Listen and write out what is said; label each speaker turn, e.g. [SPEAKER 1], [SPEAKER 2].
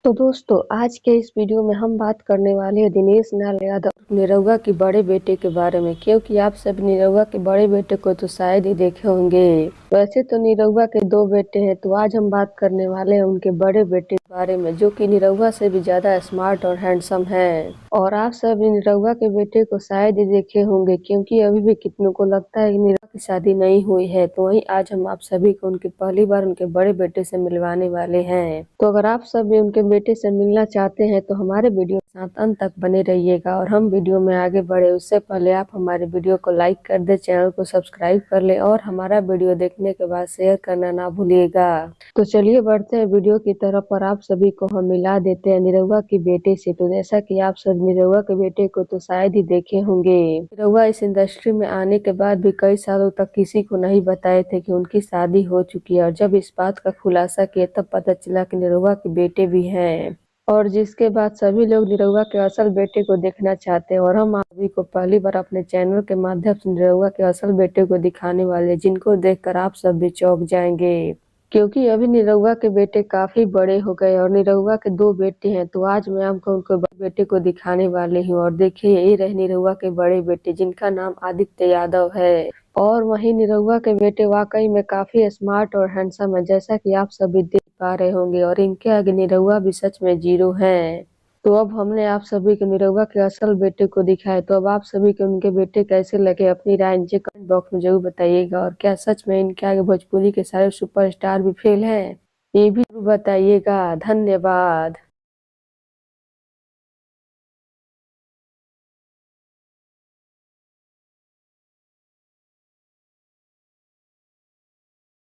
[SPEAKER 1] तो दोस्तों आज के इस वीडियो में हम बात करने वाले हैं दिनेश लाल यादव निरहुआ के बड़े बेटे के बारे में, क्योंकि आप सब निरहुआ के बड़े बेटे को तो शायद ही देखे होंगे। वैसे तो निरहुआ के दो बेटे हैं, तो आज हम बात करने वाले हैं उनके बड़े बेटे के बारे में, जो कि निरहुआ से भी ज्यादा स्मार्ट और हैंडसम है। और आप सब निरहुआ के बेटे को शायद ही देखे होंगे, क्योंकि अभी भी कितनों को लगता है कि निरहुआ की शादी नहीं हुई है। तो वहीं आज हम आप सभी को उनकी पहली बार उनके बड़े बेटे से मिलवाने वाले हैं। तो अगर आप सब भी उनके बेटे से मिलना चाहते हैं तो हमारे वीडियो के साथ अंत तक बने रहिएगा। और हम वीडियो में आगे बढ़े उससे पहले आप हमारे वीडियो को लाइक कर दे, चैनल को सब्सक्राइब कर ले और हमारा वीडियो देखने के बाद शेयर करना ना भूलिएगा। तो चलिए बढ़ते हैं वीडियो की तरफ और आप सभी को हम मिला देते हैं निरहुआ के बेटे से। तो जैसा कि आप सब निरहुआ के बेटे को तो शायद ही देखे होंगे। निरहुआ इस इंडस्ट्री में आने के बाद भी कई सालों तक किसी को नहीं बताए थे कि उनकी शादी हो चुकी है, और जब इस बात का खुलासा किया तब पता चला कि निरहुआ के बेटे भी हैं। और जिसके बाद सभी लोग निरहुआ के असल बेटे को देखना चाहते हैं, और हम आप सभी को पहली बार अपने चैनल के माध्यम से निरहुआ के असल बेटे को दिखाने वाले, जिनको देखकर आप सब भी चौंक जाएंगे। क्योंकि अभी निरहुआ के बेटे काफी बड़े हो गए और निरहुआ के दो बेटे हैं। तो आज मैं आपको उनके बड़े बेटे को दिखाने वाली हूँ। और देखिए ये रहे निरहुआ के बड़े बेटे, जिनका नाम आदित्य यादव है। और वहीं निरहुआ के बेटे वाकई में काफी स्मार्ट और हैंडसम है, जैसा कि आप सभी देख पा रहे होंगे। और इनके आगे निरहुआ भी सच में जीरो है। तो अब हमने आप सभी को निरहुआ के असल बेटे को दिखाया, तो अब आप सभी को उनके बेटे कैसे लगे अपनी राय नीचे कमेंट बॉक्स में जरूर बताइएगा। और क्या सच में इनके आगे भोजपुरी के सारे सुपरस्टार भी फेल हैं, ये भी जरूर बताइएगा। धन्यवाद।